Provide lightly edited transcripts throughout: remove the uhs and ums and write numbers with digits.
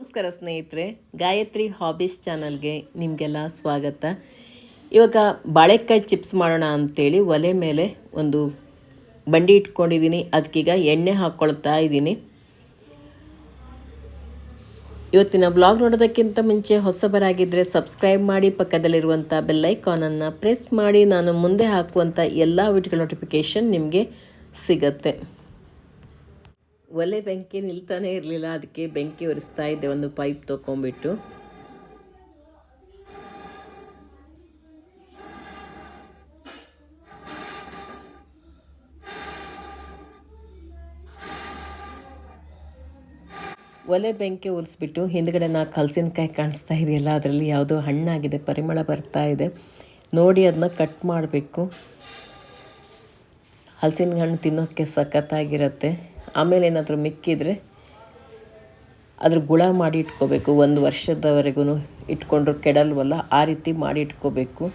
ನಮಸ್ಕಾರ ಸ್ನೇಹಿತರೆ, ಗಾಯತ್ರಿ ಹಾಬೀಸ್ ಚಾನಲ್ಗೆ ನಿಮಗೆಲ್ಲ ಸ್ವಾಗತ. ಇವಾಗ ಬಾಳೆಕಾಯಿ ಚಿಪ್ಸ್ ಮಾಡೋಣ ಅಂಥೇಳಿ ಒಲೆ ಮೇಲೆ ಒಂದು ಬಂಡಿ ಇಟ್ಕೊಂಡಿದ್ದೀನಿ. ಅದಕ್ಕೀಗ ಎಣ್ಣೆ ಹಾಕ್ಕೊಳ್ತಾ ಇದ್ದೀನಿ. ಇವತ್ತಿನ ಬ್ಲಾಗ್ ನೋಡೋದಕ್ಕಿಂತ ಮುಂಚೆ ಹೊಸಬರಾಗಿದ್ದರೆ ಸಬ್ಸ್ಕ್ರೈಬ್ ಮಾಡಿ, ಪಕ್ಕದಲ್ಲಿರುವಂಥ ಬೆಲ್ಲೈಕಾನನ್ನು ಪ್ರೆಸ್ ಮಾಡಿ. ನಾನು ಮುಂದೆ ಹಾಕುವಂಥ ಎಲ್ಲ ವಿಡಿಯೋಗಳ ನೋಟಿಫಿಕೇಷನ್ ನಿಮಗೆ ಸಿಗತ್ತೆ. ಒಲೆ ಬೆಂಕಿ ನಿಲ್ತಾನೆ ಇರಲಿಲ್ಲ, ಅದಕ್ಕೆ ಬೆಂಕಿ ಒರೆಸ್ತಾ ಇದ್ದೆ ಒಂದು ಪೈಪ್ ತೊಗೊಂಬಿಟ್ಟು. ಒಲೆ ಬೆಂಕಿ ಉರಿಸ್ಬಿಟ್ಟು ಹಿಂದ್ಗಡೆ ಹಲಸಿನಕಾಯಿ ಕಾಣಿಸ್ತಾ ಇದೆಯಲ್ಲ, ಅದರಲ್ಲಿ ಯಾವುದೋ ಹಣ್ಣಾಗಿದೆ, ಪರಿಮಳ ಬರ್ತಾ ಇದೆ. ನೋಡಿ ಅದನ್ನ ಕಟ್ ಮಾಡಬೇಕು. ಹಲಸಿನ ಹಣ್ಣು ತಿನ್ನೋಕ್ಕೆ ಸಖತ್ತಾಗಿರುತ್ತೆ. ಆಮೇಲೆ ಏನಾದರೂ ಮಿಕ್ಕಿದರೆ ಅದ್ರ ಗುಳ ಮಾಡಿ ಇಟ್ಕೋಬೇಕು. 1 ವರ್ಷದವರೆಗೂ ಇಟ್ಕೊಂಡ್ರು ಕೆಡಲ್ವಲ್ಲ, ಆ ರೀತಿ ಮಾಡಿ ಇಟ್ಕೋಬೇಕು.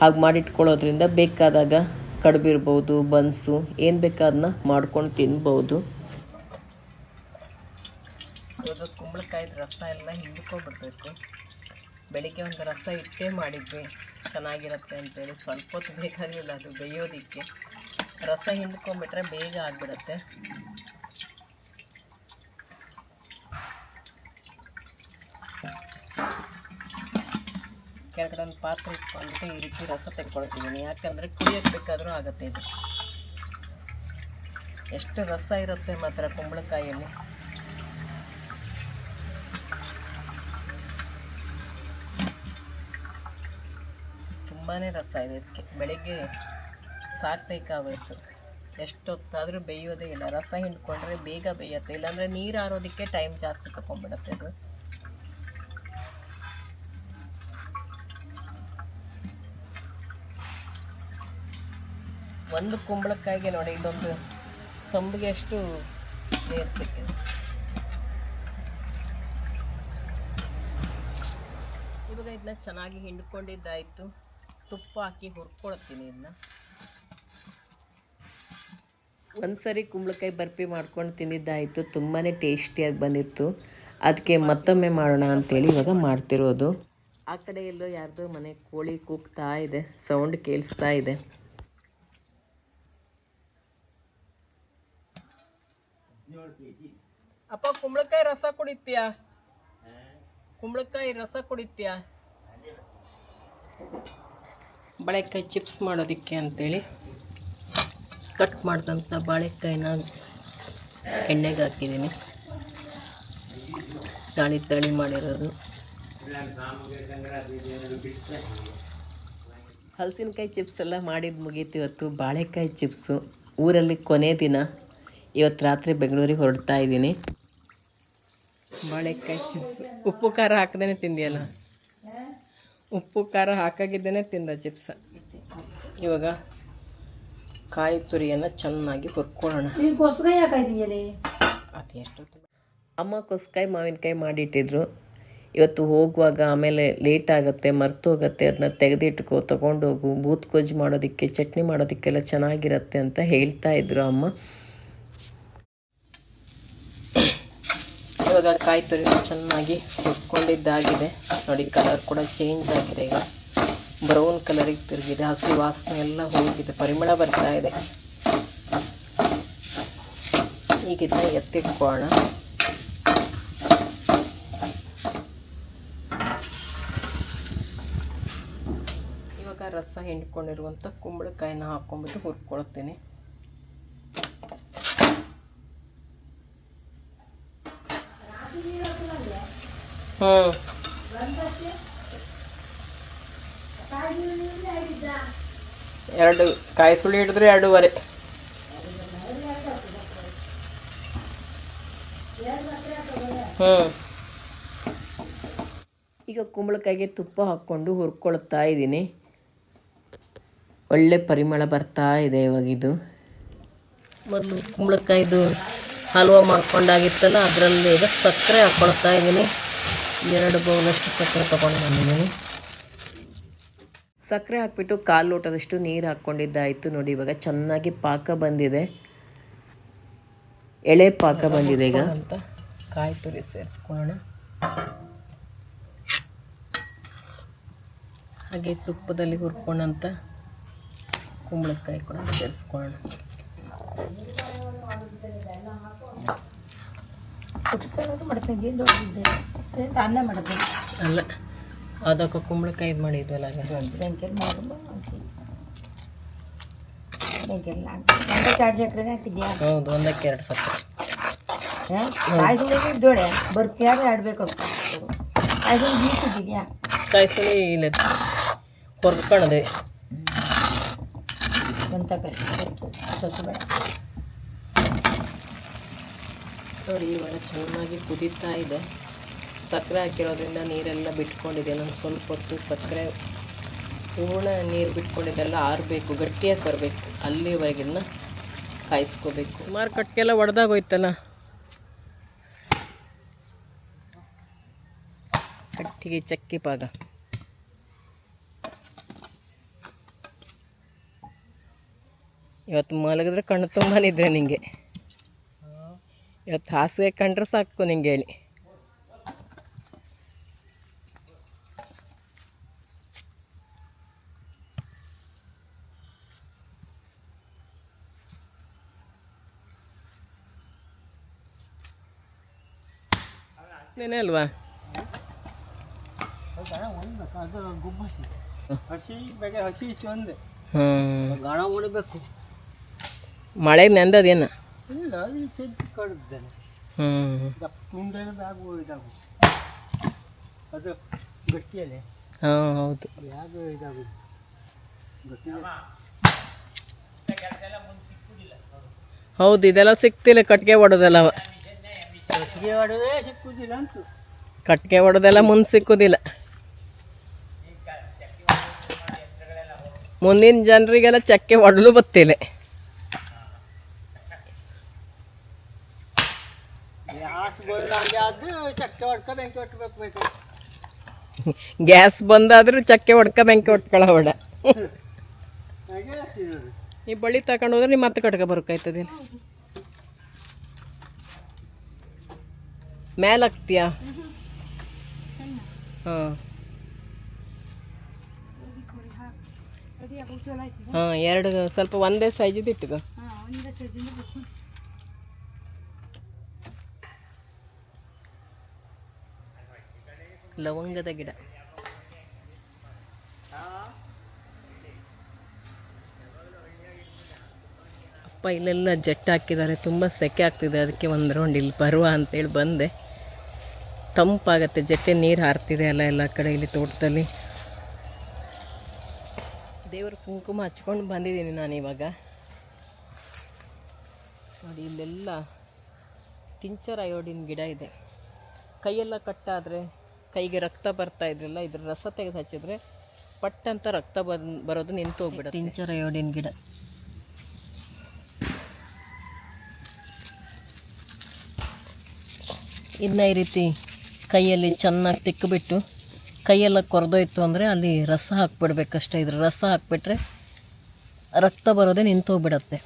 ಹಾಗೆ ಮಾಡಿ ಇಟ್ಕೊಳ್ಳೋದ್ರಿಂದ ಬೇಕಾದಾಗ ಕಡುಬಿರ್ಬೋದು, ಬನ್ಸು, ಏನು ಬೇಕಾದನ್ನ ಮಾಡ್ಕೊಂಡು ತಿನ್ಬೋದು. ಅದು ಕುಂಬಳಕಾಯಿದ ರಸ ಎಲ್ಲ ಹಿಂಡ್ಕೊಬಿಡ್ಬೇಕು. ಬೆಳಿಗ್ಗೆ ಒಂದು ರಸ ಇಟ್ಟೇ ಮಾಡಿದ್ವಿ, ಚೆನ್ನಾಗಿರುತ್ತೆ ಅಂತೇಳಿ. ಸ್ವಲ್ಪ ಹೊತ್ತು ಬೇಕಾಗಲಿಲ್ಲ ಅದು ಬೇಯೋದಕ್ಕೆ. ರಸ ಹಿಂಡ್ಕೊಂಬಿಟ್ರೆ ಬೇಗ ಆಗಿಬಿಡುತ್ತೆ. ಕೆಳಗಡೆ ಒಂದು ಪಾತ್ರೆ ಇಟ್ಕೊಂಡ್ಬಿಟ್ಟು ಈ ರೀತಿ ರಸ ತೆಗೆದುಕೊಳ್ತಿದ್ದೀನಿ. ಯಾಕಂದರೆ ಕುಡಿಯೋಕ್ಕೆ ಬೇಕಾದರೂ ಆಗುತ್ತೆ. ಇದು ಎಷ್ಟು ರಸ ಇರುತ್ತೆ ಮಾತ್ರ ಕುಂಬಳಕಾಯಲ್ಲಿ. ತುಂಬಾ ರಸ ಇದೆ ಇದಕ್ಕೆ. ಬೆಳಿಗ್ಗೆ ಸಾಕಬೇಕಾಗೋಯ್ತು. ಎಷ್ಟೊತ್ತಾದರೂ ಬೇಯೋದೇ ಇಲ್ಲ. ರಸ ಹಿಂಡ್ಕೊಂಡ್ರೆ ಬೇಗ ಬೇಯುತ್ತೆ. ಇಲ್ಲಾಂದರೆ ನೀರು ಆರೋದಕ್ಕೆ ಟೈಮ್ ಜಾಸ್ತಿ ತಗೊಂಡ್ಬಿಡುತ್ತೆ ಇದು. ಒಂದು ಕುಂಬಳಕಾಯಿಗೆ ನೋಡಿ, ಇದೊಂದು ತಂಬಿಗೆ ಅಷ್ಟು ನೀರು ಸಿಕ್ಕಿದೆ. ಇವಾಗ ಇದನ್ನ ಚೆನ್ನಾಗಿ ಹಿಂಡ್ಕೊಂಡಿದ್ದಾಯಿತು. ತುಪ್ಪ ಹಾಕಿ ಹುರ್ಕೊಳ್ತೀನಿ ಇದನ್ನ. ಒಂದು ಸರಿ ಕುಂಬಳಕಾಯಿ ಬರ್ಫಿ ಮಾಡ್ಕೊಂಡು ತಿಂದಿದ್ದಾಯಿತು. ತುಂಬಾ ಟೇಸ್ಟಿಯಾಗಿ ಬಂದಿತ್ತು. ಅದಕ್ಕೆ ಮತ್ತೊಮ್ಮೆ ಮಾಡೋಣ ಅಂಥೇಳಿ ಇವಾಗ ಮಾಡ್ತಿರೋದು. ಆ ಕಡೆ ಎಲ್ಲೋ ಯಾರ್ದೋ ಮನೆ ಕೋಳಿ ಕೂಗ್ತಾ ಇದೆ, ಸೌಂಡ್ ಕೇಳಿಸ್ತಾ ಇದೆ. ಅಪ್ಪ, ಕುಂಬಳಕಾಯಿ ರಸ ಕುಡಿತೀಯಾ? ಕುಂಬಳಕಾಯಿ ರಸ ಕುಡಿತೀಯಾ? ಬಾಳೆಕಾಯಿ ಚಿಪ್ಸ್ ಮಾಡೋದಕ್ಕೆ ಅಂಥೇಳಿ ಕಟ್ ಮಾಡಿದಂಥ ಬಾಳೆಕಾಯಿನ ಎಣ್ಣೆಗೆ ಹಾಕಿದ್ದೀನಿ. ತಾಳಿ ಮಾಡಿರೋದು. ಹಲಸಿನಕಾಯಿ ಚಿಪ್ಸ್ ಎಲ್ಲ ಮಾಡಿದ್ದು ಮುಗೀತು. ಇವತ್ತು ಬಾಳೆಕಾಯಿ ಚಿಪ್ಸು. ಊರಲ್ಲಿ ಕೊನೆ ದಿನ. ಇವತ್ತು ರಾತ್ರಿ ಬೆಂಗಳೂರಿಗೆ ಹೊರಡ್ತಾ ಇದ್ದೀನಿ. ಬಾಳೆಕಾಯಿ ಚಿಪ್ಸ್ ಉಪ್ಪು ಖಾರ ಹಾಕದೇ ತಿಂದಿಯಲ್ಲ? ಉಪ್ಪು ಖಾರ ಹಾಕಾಗಿದ್ದೇನೆ ತಿಂದ ಚಿಪ್ಸ. ಇವಾಗ ಕಾಯಿ ತುರಿಯನ್ನು ಚೆನ್ನಾಗಿ ಹುರ್ಕೊಳ್ಳೋಣ. ಅದೆಷ್ಟು ಅಮ್ಮ ಕೊಸ್ಕಾಯಿ ಮಾವಿನಕಾಯಿ ಮಾಡಿಟ್ಟಿದ್ರು. ಇವತ್ತು ಹೋಗುವಾಗ ಆಮೇಲೆ ಲೇಟ್ ಆಗುತ್ತೆ, ಮರ್ತೋಗುತ್ತೆ, ಅದನ್ನ ತೆಗೆದಿಟ್ಕೋ, ತೊಗೊಂಡೋಗು, ಬೂತ್ ಗೊಜ್ಜು ಮಾಡೋದಕ್ಕೆ, ಚಟ್ನಿ ಮಾಡೋದಕ್ಕೆಲ್ಲ ಚೆನ್ನಾಗಿರುತ್ತೆ ಅಂತ ಹೇಳ್ತಾ ಇದ್ರು ಅಮ್ಮ. ಇವಾಗ ಕಾಯಿ ತುರಿ ಚೆನ್ನಾಗಿ ಹುರ್ಕೊಂಡಿದ್ದಾಗಿದೆ. ನೋಡಿ, ಕಲರ್ ಕೂಡ ಚೇಂಜ್ ಆಗಿದೆ. ಈಗ ಬ್ರೌನ್ ಕಲರಿಗೆ ತಿರುಗಿದೆ. ಹಸಿ ವಾಸನೆ ಎಲ್ಲ ಹೋಗಿದೆ, ಪರಿಮಳ ಬರ್ತಾ ಇದೆ. ಈಗ ಇದನ್ನ ಎತ್ತಿಟ್ಕೊಳ್ಳೋಣ. ಇವಾಗ ರಸ ಹಿಂಡ್ಕೊಂಡಿರುವಂಥ ಕುಂಬಳಕಾಯಿನ ಹಾಕ್ಕೊಂಡ್ಬಿಟ್ಟು ಹುರ್ಕೊಳ್ತೀನಿ. ಎರಡು ಕಾಯಿ ಸುಳಿ ಹಿಡಿದ್ರೆ 2.5. ಈಗ ಕುಂಬಳಕಾಯಿಗೆ ತುಪ್ಪ ಹಾಕ್ಕೊಂಡು ಹುರ್ಕೊಳ್ತಾ ಇದ್ದೀನಿ. ಒಳ್ಳೆ ಪರಿಮಳ ಬರ್ತಾ ಇದೆ ಇವಾಗಿದು. ಮೊದಲು ಕುಂಬಳಕಾಯಿದು ಹಲ್ವಾ ಮಾಡ್ಕೊಂಡಾಗಿತ್ತಲ್ಲ, ಅದರಲ್ಲಿ ಈಗ ಸಕ್ಕರೆ ಹಾಕ್ಕೊಳ್ತಾ ಇದ್ದೀನಿ. 2 ಬೌಲಷ್ಟು ಸಕ್ಕರೆ ತೊಗೊಂಡು ಬಂದಿದ್ದೀನಿ. ಸಕ್ಕರೆ ಹಾಕ್ಬಿಟ್ಟು 1/4 ಲೋಟದಷ್ಟು ನೀರು ಹಾಕ್ಕೊಂಡಿದ್ದಾಯಿತು. ನೋಡಿ, ಇವಾಗ ಚೆನ್ನಾಗಿ ಪಾಕ ಬಂದಿದೆ. ಎಳೆ ಪಾಕ ಬಂದಿದೆ. ಈಗ ಅಂತ ಕಾಯಿ ತುರಿ ಸೇರಿಸ್ಕೊಳ್ಳೋಣ. ಹಾಗೆ ತುಪ್ಪದಲ್ಲಿ ಹುರ್ಕೊಂಡಂಥ ಕುಂಬಳಕಾಯಿ ಕೂಡ ಸೇರಿಸ್ಕೊಳ್ಳೋಣ. ಅನ್ನ ಮಾಡ್ತೀನಿ ಅಲ್ಲ, ಅದಕ್ಕೆ ಕುಂಬಳಕಾಯಿ ಇದು ಮಾಡಿದ್ವಲ್ಲ ಹೌದು, ಒಂದಕ್ಕೆ 2 ಸಕ್ಕರೆ ಕಾಯಿಸೋಳೆ ಬರ್ಪಿಯಾಗ ಆಡಬೇಕು. ಕಾಯಿಸೋಳು ಬೀಸಿದ್ಯಾ? ಕಾಯಿಸೋಳಿ ಇಲ್ಲ ಕೊರ್ಕಣದೆ ಅಂತ ಸ್ವಲ್ಪ ಬೇಡ ನೋಡಿ. ಇವಾಗ ಚೆನ್ನಾಗಿ ಕುದೀತಾ ಇದೆ. ಸಕ್ಕರೆ ಹಾಕಿರೋದ್ರಿಂದ ನೀರೆಲ್ಲ ಬಿಟ್ಕೊಂಡಿದೆ. ನಾನು ಸ್ವಲ್ಪ ಹೊತ್ತು ಸಕ್ಕರೆ ಪೂರ್ಣ ನೀರು ಬಿಟ್ಕೊಂಡಿದ್ದೆಲ್ಲ ಆರಬೇಕು, ಗಟ್ಟಿಯಾಗಿ ಬರಬೇಕು, ಅಲ್ಲಿವರೆಗಿನ ಕಾಯಿಸ್ಕೋಬೇಕು. ಸುಮಾರು ಕಟ್ಟಿಗೆಲ್ಲ ಒಡೆದಾಗೋಯ್ತಲ್ಲ, ಕಟ್ಟಿಗೆ ಚಕ್ಕಿ ಪಾಗ. ಇವತ್ತು ಮಲಗಿದ್ರೆ ಕಣ್ಣು ತುಂಬ ನಿದ್ರೆ ನಿಂಗೆ. ಇವತ್ತು ಹಾಸಿಗೆ ಕಂಡ್ರೆ ಸಾಕು ನಿಂಗೆ ಹೇಳಿ. ನೆನೆ ಅಲ್ವಾ? ಮಳೆ ನೆಂದದೇನ? ಹಾಂ ಹೌದು. ಹೌದು, ಇದೆಲ್ಲ ಸಿಕ್ತಿಲ್ಲ. ಕಟ್ಟಿಗೆ ಹೊಡೆದಲ್ಲ, ಕಟ್ಟಿಗೆ ಹೊಡೆದೆಲ್ಲ ಮುಂದೆ ಸಿಕ್ಕುದಿಲ್ಲ. ಮುಂದಿನ ಜನರಿಗೆಲ್ಲ ಚಕ್ಕೆ ಹೊಡಲು ಬತ್ತಿಲ್ಲ. ಗ್ಯಾಸ್ ಬಂದಾದ್ರೂ ಚಕ್ಕೆ ಹೊಡ್ಕ ಬೆಂಕಿ ಹೊಡ್ಕೊಳ ಹೊಡ. ಈ ಬಳಿ ತಗೊಂಡು ಹೋದ್ರೆ ನೀವು ಮತ್ತೆ ಕಟ್ಕ ಬರ್ಕಾಯ್ತದೆ. ಮೇಲೆ ಹಾಕ್ತೀಯಾ? ಹಾಂ ಹಾಂ, 2 ಸ್ವಲ್ಪ ಒಂದೇ ಸೈಜಿದ್ದು ಇಟ್ಟುಗ. ಲವಂಗದ ಗಿಡ. ಅಪ್ಪ ಇಲ್ಲೆಲ್ಲ ಜೆಟ್ ಹಾಕಿದ್ದಾರೆ, ತುಂಬ ಸೆಕೆ ಆಗ್ತಿದೆ. ಅದಕ್ಕೆ ಒಂದು ರೌಂಡ್ ಇಲ್ಲಿ ಬರುವ ಅಂತೇಳಿ ಬಂದೆ. ತಂಪಾಗತ್ತೆ, ಜೆಟ್ಟೆ ನೀರು ಹಾರ್ತಿದೆ ಅಲ್ಲ ಎಲ್ಲ ಕಡೆ ಇಲ್ಲಿ ತೋಟದಲ್ಲಿ. ದೇವ್ರ ಕುಂಕುಮ ಹಚ್ಕೊಂಡು ಬಂದಿದ್ದೀನಿ ನಾನು ಇವಾಗ. ನೋಡಿ, ಇಲ್ಲೆಲ್ಲ ಟಿಂಚರ್ ಅಯೋಡಿನ್ ಗಿಡ ಇದೆ. ಕೈಯೆಲ್ಲ ಕಟ್ಟಾದರೆ ಕೈಗೆ ರಕ್ತ ಬರ್ತಾ ಇದ್ರಲ್ಲ, ಇದ್ರ ರಸ ತೆಗೆದು ಹಚ್ಚಿದ್ರೆ ಪಟ್ಟಂತ ರಕ್ತ ಬರೋದು ನಿಂತು ಹೋಗ್ಬಿಡುತ್ತೆ. ಟಿಂಚರ್ ಅಯೋಡಿನ್ ಗಿಡ. ಇದನ್ನ ಈ ರೀತಿ ಕೈಯಲ್ಲಿ ಚೆನ್ನಾಗಿ ತಿಕ್ಕಿಬಿಟ್ಟು ಕೈಯೆಲ್ಲ ಕೊರೆದೋಯ್ತು ಅಂದರೆ ಅಲ್ಲಿ ರಸ ಹಾಕ್ಬಿಡ್ಬೇಕಷ್ಟೇ. ಇದ್ರ ರಸ ಹಾಕ್ಬಿಟ್ರೆ ರಕ್ತ ಬರೋದೇ ನಿಂತು ಹೋಗ್ಬಿಡತ್ತೆ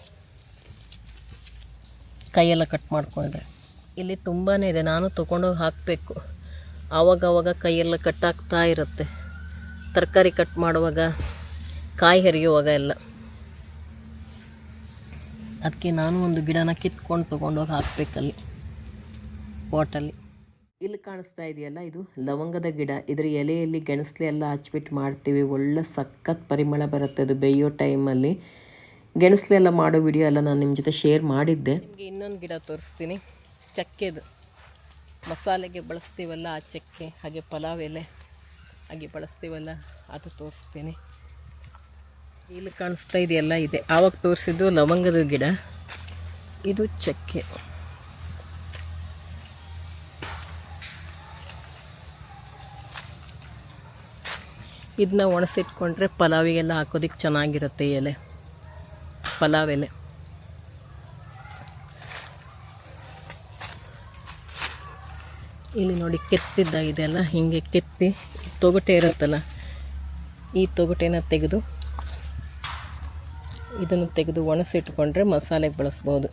ಕೈಯೆಲ್ಲ ಕಟ್ ಮಾಡಿಕೊಂಡ್ರೆ. ಇಲ್ಲಿ ತುಂಬಾ ಇದೆ, ನಾನು ತೊಗೊಂಡೋಗಿ ಹಾಕಬೇಕು. ಆವಾಗವಾಗ ಕೈಯೆಲ್ಲ ಕಟ್ಟಾಗ್ತಾ ಇರುತ್ತೆ, ತರಕಾರಿ ಕಟ್ ಮಾಡುವಾಗ, ಕಾಯಿ ಹರಿಯುವಾಗ ಎಲ್ಲ. ಅದಕ್ಕೆ ನಾನು ಒಂದು ಗಿಡನ ಕಿತ್ಕೊಂಡು ತೊಗೊಂಡೋಗಿ ಹಾಕಬೇಕಲ್ಲಿ ಪಾಟಲ್ಲಿ. ಇಲ್ಲಿ ಕಾಣಿಸ್ತಾ ಇದೆಯಲ್ಲ, ಇದು ಲವಂಗದ ಗಿಡ. ಇದ್ರ ಎಲೆಯಲ್ಲಿ ಗೆಣಸಲೆ ಎಲ್ಲ ಹಚ್ಬಿಟ್ಟು ಮಾಡ್ತೀವಿ. ಒಳ್ಳೆ ಸಖತ್ ಪರಿಮಳ ಬರುತ್ತೆ ಅದು ಬೇಯೋ ಟೈಮಲ್ಲಿ. ಗೆಣಸಲೆ ಎಲ್ಲ ಮಾಡೋ ವಿಡಿಯೋ ಎಲ್ಲ ನಾನು ನಿಮ್ಮ ಜೊತೆ ಶೇರ್ ಮಾಡಿದ್ದೆ. ನಿಮಗೆ ಇನ್ನೊಂದು ಗಿಡ ತೋರಿಸ್ತೀನಿ, ಚಕ್ಕೆದು. ಮಸಾಲೆಗೆ ಬಳಸ್ತೀವಲ್ಲ ಆ ಚಕ್ಕೆ, ಹಾಗೆ ಪಲಾವ್ ಎಲೆ ಹಾಗೆ ಬಳಸ್ತೀವಲ್ಲ ಅದು ತೋರಿಸ್ತೀನಿ. ಇಲ್ಲಿ ಕಾಣಿಸ್ತಾ ಇದೆಯಲ್ಲ ಇದೆ. ಆವಾಗ ತೋರಿಸಿದ್ದು ಲವಂಗದ ಗಿಡ, ಇದು ಚಕ್ಕೆ. ಇದನ್ನ ಒಣಸಿಟ್ಕೊಂಡ್ರೆ ಪಲಾವಿಗೆಲ್ಲ ಹಾಕೋದಕ್ಕೆ ಚೆನ್ನಾಗಿರುತ್ತೆ ಎಲೆ, ಪಲಾವ್ ಎಲೆ. ಇಲ್ಲಿ ನೋಡಿ ಕೆತ್ತಿದ್ದ ಇದೆಲ್ಲ ಹೀಗೆ ಕೆತ್ತಿ ತೊಗಟೆ ಇರುತ್ತಲ್ಲ, ಈ ತೊಗಟೆನ ತೆಗೆದು ಇದನ್ನು ತೆಗೆದು ಒಣಸಿಟ್ಕೊಂಡ್ರೆ ಮಸಾಲೆಗೆ ಬಳಸ್ಬೋದು.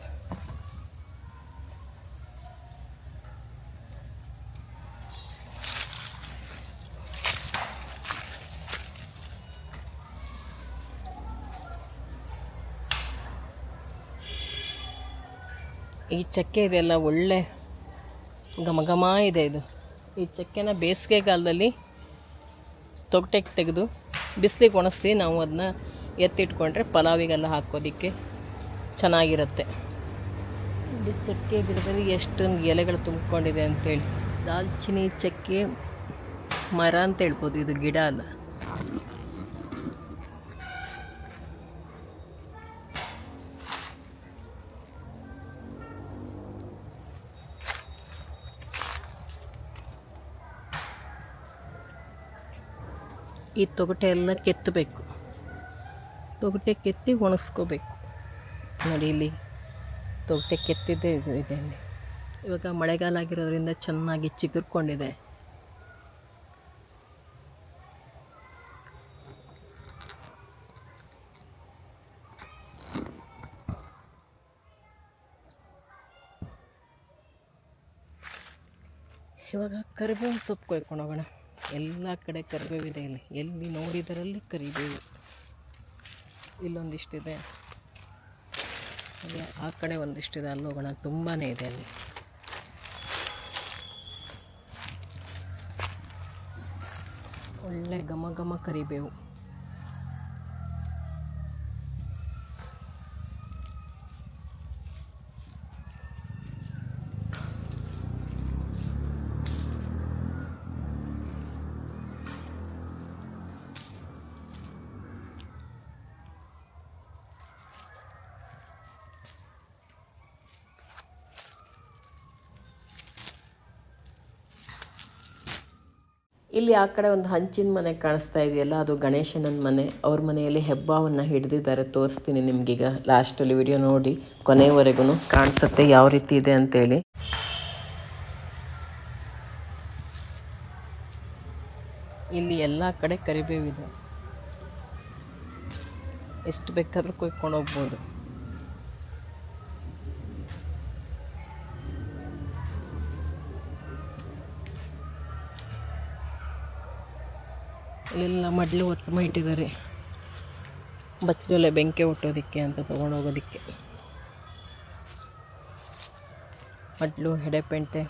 ಈ ಚಕ್ಕೆ ಇದೆಲ್ಲ ಒಳ್ಳೆ ಘಮ ಘಮ ಇದೆ ಇದು. ಈ ಚಕ್ಕೆನ ಬೇಸಿಗೆಗಾಲದಲ್ಲಿ ತೊಗಟೆಗೆ ತೆಗೆದು ಬಿಸಿಲಿಗೆ ಒಣಗಿಸಿ ನಾವು ಅದನ್ನ ಎತ್ತಿಟ್ಕೊಂಡ್ರೆ ಪಲಾವಿಗೆಲ್ಲ ಹಾಕೋದಕ್ಕೆ ಚೆನ್ನಾಗಿರುತ್ತೆ. ಇದು ಚಕ್ಕೆ ಗಿಡದಲ್ಲಿ ಎಷ್ಟೊಂದು ಎಲೆಗಳು ತುಂಬಿಕೊಂಡಿದೆ ಅಂತೇಳಿ. ದಾಲ್ಚಿನ್ನಿ ಚಕ್ಕೆ ಮರ ಅಂತ ಹೇಳ್ಬೋದು, ಇದು ಗಿಡ ಅಲ್ಲ. ಈ ತೊಗಟೆ ಎಲ್ಲ ಕೆತ್ತಬೇಕು. ತೊಗಟೆ ಕೆತ್ತಿ ಒಣಗಿಸ್ಕೋಬೇಕು. ನೋಡಿ ಇಲ್ಲಿ ತೊಗಟೆ ಕೆತ್ತಿದ್ದೇ ಇದೆ ಅಲ್ಲಿ. ಇವಾಗ ಮಳೆಗಾಲ ಆಗಿರೋದ್ರಿಂದ ಚೆನ್ನಾಗಿ ಚಿಗುರ್ಕೊಂಡಿದೆ. ಇವಾಗ ಕರಿಬೇವು ಸೊಪ್ಪು ಕೊಯ್ಕೊಂಡು ಹೋಗೋಣ. ಎಲ್ಲ ಕಡೆ ಕರಿಬೇವಿದೆ ಇಲ್ಲಿ, ಎಲ್ಲಿ ನೋಡಿದರಲ್ಲಿ ಕರಿಬೇವು. ಇಲ್ಲೊಂದಿಷ್ಟಿದೆ, ಹಾಗೆ ಆ ಕಡೆ ಒಂದಿಷ್ಟಿದೆ, ಅಲ್ಲಿ ಹೋಗೋಣ. ತುಂಬಾ ಇದೆ ಅಲ್ಲಿ. ಒಳ್ಳೆ ಘಮ ಘಮ ಕರಿಬೇವು. ಇಲ್ಲಿ ಆ ಕಡೆ ಒಂದು ಹಂಚಿನ ಮನೆ ಕಾಣಿಸ್ತಾ ಇದೆಯಲ್ಲ, ಅದು ಗಣೇಶನ ಮನೆ. ಅವ್ರ ಮನೆಯಲ್ಲಿ ಹೆಬ್ಬಾವನ್ನು ಹಿಡಿದಿದ್ದಾರೆ, ತೋರಿಸ್ತೀನಿ ನಿಮಗೀಗ. ಲಾಸ್ಟಲ್ಲಿ ವಿಡಿಯೋ ನೋಡಿ ಕೊನೆಯವರೆಗೂ ಕಾಣಿಸುತ್ತೆ ಯಾವ ರೀತಿ ಇದೆ ಅಂತೇಳಿ. ಇಲ್ಲಿ ಎಲ್ಲ ಕಡೆ ಕರಿಬೇವಿದೆ, ಎಷ್ಟು ಬೇಕಾದರೂ ಕೊಯ್ಕೊಂಡು ಹೋಗ್ಬೋದು. ಇಲ್ಲೆಲ್ಲ ಮಡ್ಲು ಒಟ್ಟು ಇಟ್ಟಿದ್ದಾರೆ, ಬಚ್ಚಲೆ ಬೆಂಕಿ ಒಟ್ಟೋದಕ್ಕೆ ಅಂತ ತೊಗೊಂಡೋಗೋದಕ್ಕೆ. ಮಡ್ಲು, ಹೆಡೆಪೆಂಟೆ,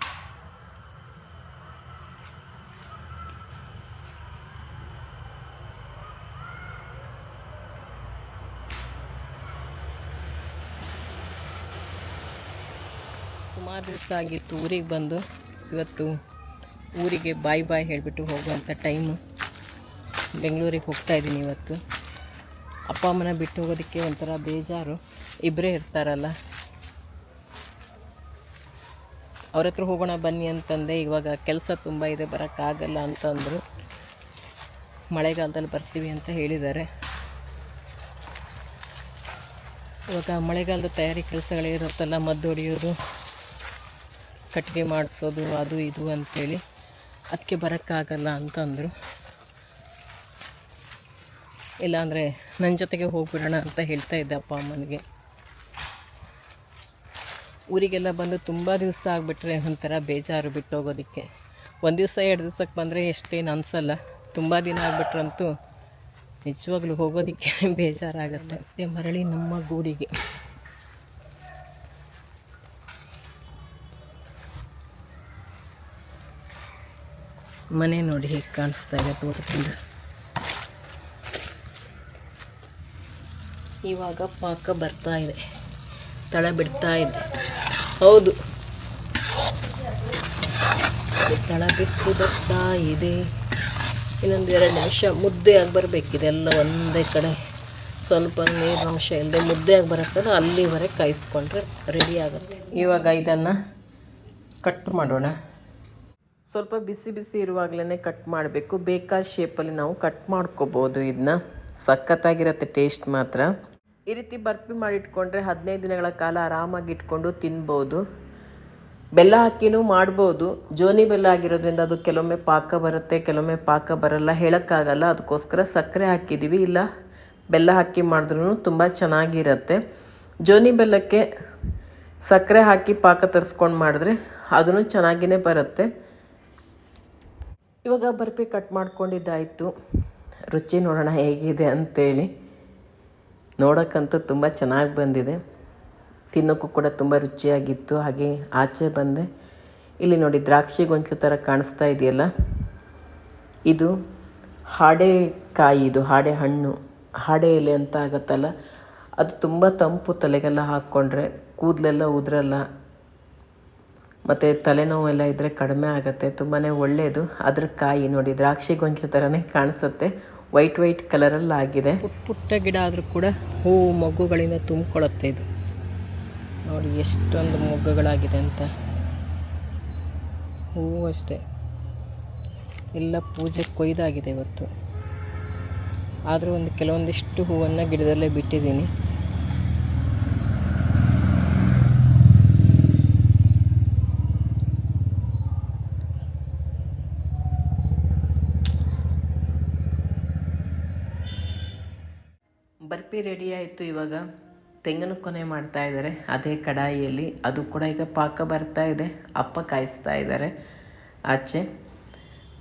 ಸುಮಾರು ದಿವಸ ಆಗಿತ್ತು ಊರಿಗೆ ಬಂದು. ಇವತ್ತು ಊರಿಗೆ ಬಾಯ್ ಬಾಯ್ ಹೇಳಿಬಿಟ್ಟು ಹೋಗುವಂಥ ಟೈಮು. ಬೆಂಗಳೂರಿಗೆ ಹೋಗ್ತಾಯಿದ್ದೀನಿ ಇವತ್ತು. ಅಪ್ಪ ಅಮ್ಮನ ಬಿಟ್ಟು ಹೋಗೋದಕ್ಕೆ ಒಂಥರ ಬೇಜಾರು. ಇಬ್ಬರೇ ಇರ್ತಾರಲ್ಲ, ಅವ್ರ ಹತ್ರ ಹೋಗೋಣ ಬನ್ನಿ ಅಂತಂದೆ. ಇವಾಗ ಕೆಲಸ ತುಂಬ ಇದೆ, ಬರೋಕ್ಕಾಗಲ್ಲ ಅಂತಂದರು. ಮಳೆಗಾಲದಲ್ಲಿ ಬರ್ತೀವಿ ಅಂತ ಹೇಳಿದ್ದಾರೆ. ಇವಾಗ ಮಳೆಗಾಲದ ತಯಾರಿ ಕೆಲಸಗಳಿರುತ್ತಲ್ಲ, ಮದ್ದು ಹೊಡೆಯೋದು, ಕಟ್ಟಿಗೆ ಮಾಡಿಸೋದು, ಅದು ಇದು ಅಂಥೇಳಿ, ಅದಕ್ಕೆ ಬರೋಕ್ಕಾಗಲ್ಲ ಅಂತಂದರು. ಇಲ್ಲಾಂದರೆ ನನ್ನ ಜೊತೆಗೆ ಹೋಗ್ಬಿಡೋಣ ಅಂತ ಹೇಳ್ತಾ ಇದ್ದೆ ಅಪ್ಪ ಅಮ್ಮನಿಗೆ. ಊರಿಗೆಲ್ಲ ಬಂದು ತುಂಬ ದಿವಸ ಆಗಿಬಿಟ್ರೆ ಒಂಥರ ಬೇಜಾರು ಬಿಟ್ಟು ಹೋಗೋದಕ್ಕೆ. ಒಂದು ದಿವಸ 2 ದಿವಸಕ್ಕೆ ಬಂದರೆ ಎಷ್ಟೇನು ಅನಿಸಲ್ಲ. ತುಂಬ ದಿನ ಆಗಿಬಿಟ್ರಂತೂ ನಿಜವಾಗ್ಲೂ ಹೋಗೋದಕ್ಕೆ ಬೇಜಾರಾಗುತ್ತೆ. ಮತ್ತೆ ಮರಳಿ ನಮ್ಮ ಗೂಡಿಗೆ. ಮನೆ ನೋಡಿ ಹೇಗೆ ಕಾಣಿಸ್ತಾ ಇದೆ ತೋಟದಿಂದ. ಇವಾಗ ಪಾಕ ಬರ್ತಾ ಇದೆ, ತಳ ಬಿಡ್ತಾ ಇದೆ. ಹೌದು, ತಳ ಬಿಟ್ಟು ಬರ್ತಾ ಇದೆ. ಇನ್ನೊಂದು 2 ನಿಮಿಷ ಮುದ್ದೆ ಆಗಿ ಬರಬೇಕಿದೆ. ಎಲ್ಲ ಒಂದೇ ಕಡೆ ಸ್ವಲ್ಪ ನೀರಿನಂಶ ಇಲ್ಲದೆ ಮುದ್ದೆ ಆಗಿ ಬರುತ್ತಲ್ಲ, ಅಲ್ಲಿವರೆಗೆ ಕಾಯಿಸ್ಕೊಂಡ್ರೆ ರೆಡಿ ಆಗುತ್ತೆ. ಇವಾಗ ಇದನ್ನು ಕಟ್ ಮಾಡೋಣ. ಸ್ವಲ್ಪ ಬಿಸಿ ಬಿಸಿ ಇರುವಾಗಲೇ ಕಟ್ ಮಾಡಬೇಕು. ಬೇಕಾದ ಶೇಪಲ್ಲಿ ನಾವು ಕಟ್ ಮಾಡ್ಕೋಬೋದು. ಇದನ್ನ ಸಖತ್ತಾಗಿರುತ್ತೆ ಟೇಸ್ಟ್ ಮಾತ್ರ. ಈ ರೀತಿ ಬರ್ಫಿ ಮಾಡಿಟ್ಕೊಂಡ್ರೆ 15 ದಿನಗಳ ಕಾಲ ಆರಾಮಾಗಿ ಇಟ್ಕೊಂಡು ತಿನ್ಬೋದು. ಬೆಲ್ಲ ಹಾಕಿನೂ ಮಾಡ್ಬೋದು. ಜೋನಿ ಬೆಲ್ಲ ಆಗಿರೋದ್ರಿಂದ ಅದು ಕೆಲವೊಮ್ಮೆ ಪಾಕ ಬರುತ್ತೆ, ಕೆಲವೊಮ್ಮೆ ಪಾಕ ಬರಲ್ಲ, ಹೇಳೋಕ್ಕಾಗಲ್ಲ. ಅದಕ್ಕೋಸ್ಕರ ಸಕ್ಕರೆ ಹಾಕಿದ್ದೀವಿ. ಇಲ್ಲ ಬೆಲ್ಲ ಹಾಕಿ ಮಾಡಿದ್ರೂ ತುಂಬ ಚೆನ್ನಾಗಿರುತ್ತೆ. ಜೋನಿ ಬೆಲ್ಲಕ್ಕೆ ಸಕ್ಕರೆ ಹಾಕಿ ಪಾಕ ತರಿಸ್ಕೊಂಡು ಮಾಡಿದ್ರೆ ಅದೂ ಚೆನ್ನಾಗಿಯೇ ಬರುತ್ತೆ. ಇವಾಗ ಬರ್ಫಿ ಕಟ್ ಮಾಡ್ಕೊಂಡಿದ್ದಾಯಿತು. ರುಚಿ ನೋಡೋಣ ಹೇಗಿದೆ ಅಂತೇಳಿ. ನೋಡೋಕ್ಕಂತೂ ತುಂಬ ಚೆನ್ನಾಗಿ ಬಂದಿದೆ. ತಿನ್ನೋಕ್ಕೂ ಕೂಡ ತುಂಬ ರುಚಿಯಾಗಿತ್ತು. ಹಾಗೆ ಆಚೆ ಬಂದೆ, ಇಲ್ಲಿ ನೋಡಿ ದ್ರಾಕ್ಷಿ ಗೊಂಚಲು ಥರ ಕಾಣಿಸ್ತಾ ಇದೆಯಲ್ಲ, ಇದು ಹಾಡೆಕಾಯಿ, ಇದು ಹಾಡೆ ಹಣ್ಣು, ಹಾಡೆ ಎಲೆ ಅಂತ ಆಗುತ್ತಲ್ಲ, ಅದು ತುಂಬ ತಂಪು. ತಲೆಗೆಲ್ಲ ಹಾಕ್ಕೊಂಡ್ರೆ ಕೂದಲೆಲ್ಲ ಉದುರಲ್ಲ, ಮತ್ತು ತಲೆನೋವೆಲ್ಲ ಇದ್ದರೆ ಕಡಿಮೆ ಆಗುತ್ತೆ, ತುಂಬಾ ಒಳ್ಳೆಯದು. ಅದ್ರ ಕಾಯಿ ನೋಡಿ ದ್ರಾಕ್ಷಿ ಗೊಂಚಲು ಥರನೇ ಕಾಣಿಸುತ್ತೆ, ವೈಟ್ ಕಲರಲ್ಲಿ ಆಗಿದೆ. ಪುಟ್ಟ ಗಿಡ ಆದರೂ ಕೂಡ ಹೂವು ಮೊಗ್ಗುಗಳಿಂದ ತುಂಬಿಕೊಳ್ಳುತ್ತೆ. ಇದು ನೋಡಿ ಎಷ್ಟೊಂದು ಮೊಗ್ಗುಗಳಾಗಿದೆ ಅಂತ. ಹೂವು ಅಷ್ಟೇ ಎಲ್ಲ ಪೂಜೆ ಕೊಯ್ದಾಗಿದೆ ಇವತ್ತು. ಆದರೂ ಕೆಲವೊಂದಿಷ್ಟು ಹೂವನ್ನು ಗಿಡದಲ್ಲೇ ಬಿಟ್ಟಿದ್ದೀನಿ. ಬರ್ಫಿ ರೆಡಿ ಆಯಿತು. ಇವಾಗ ತೆಂಗಿನ ಕೊನೆ ಮಾಡ್ತಾ ಇದ್ದಾರೆ ಅದೇ ಕಡಾಯಿಯಲ್ಲಿ. ಅದು ಕೂಡ ಈಗ ಪಾಕ ಬರ್ತಾ ಇದೆ, ಅಪ್ಪ ಕಾಯಿಸ್ತಾ ಇದ್ದಾರೆ ಆಚೆ.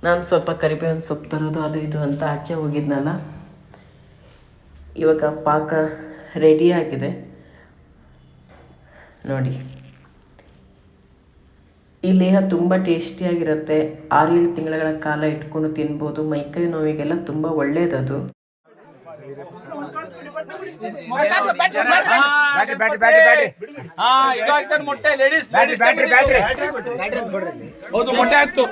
ನಾನು ಸ್ವಲ್ಪ ಕರಿಬೇವಿನ ಸೊಪ್ಪು ತರೋದು ಅದು ಇದು ಅಂತ ಆಚೆ ಹೋಗಿದ್ನಲ್ಲ. ಇವಾಗ ಪಾಕ ರೆಡಿಯಾಗಿದೆ ನೋಡಿ. ಈ ಲೇಹ ತುಂಬ ಟೇಸ್ಟಿಯಾಗಿರುತ್ತೆ. 6-7 ತಿಂಗಳ ಕಾಲ ಇಟ್ಕೊಂಡು ತಿನ್ಬೋದು. ಮೈಕೈ ನೋವಿಗೆಲ್ಲ ತುಂಬ ಒಳ್ಳೆಯದದು. ಮೊಟ್ಟೆ ಲೇಡೀಸ್ ಹೌದು, ಮೊಟ್ಟೆ ಆಗ್ತು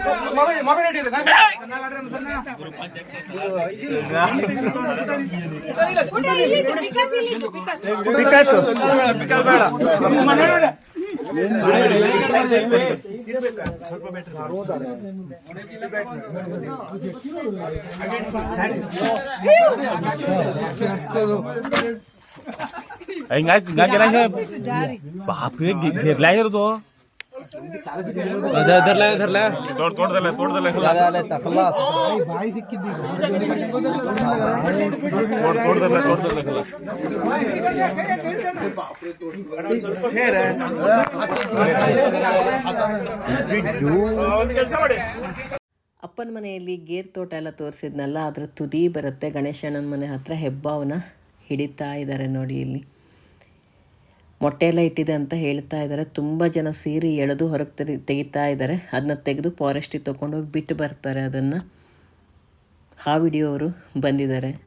बापरे घेरला तो धरला भाई सिक्की ಅಪ್ಪನ ಮನೆಯಲ್ಲಿ ಗೇರ್ ತೋಟ ಎಲ್ಲ ತೋರಿಸಿದ್ನಲ್ಲ, ಅದರ ತುದಿ ಬರುತ್ತೆ. ಗಣೇಶಣ್ಣನ ಮನೆ ಹತ್ರ ಹೆಬ್ಬಾವನ ಹಿಡಿತಾ ಇದ್ದಾರೆ ನೋಡಿ. ಇಲ್ಲಿ ಮೊಟ್ಟೆ ಎಲ್ಲ ಇಟ್ಟಿದೆ ಅಂತ ಹೇಳ್ತಾ ಇದ್ದಾರೆ. ತುಂಬ ಜನ ಸೇರಿ ಎಳೆದು ಹೊರಗೆ ತೆಗಿತಾ ಇದ್ದಾರೆ. ಅದನ್ನ ತೆಗೆದು ಫಾರೆಸ್ಟಿಗೆ ತೊಗೊಂಡೋಗಿ ಬಿಟ್ಟು ಬರ್ತಾರೆ. ಅದನ್ನು ಆ ವಿಡಿಯೋ ಅವರು ಬಂದಿದ್ದಾರೆ.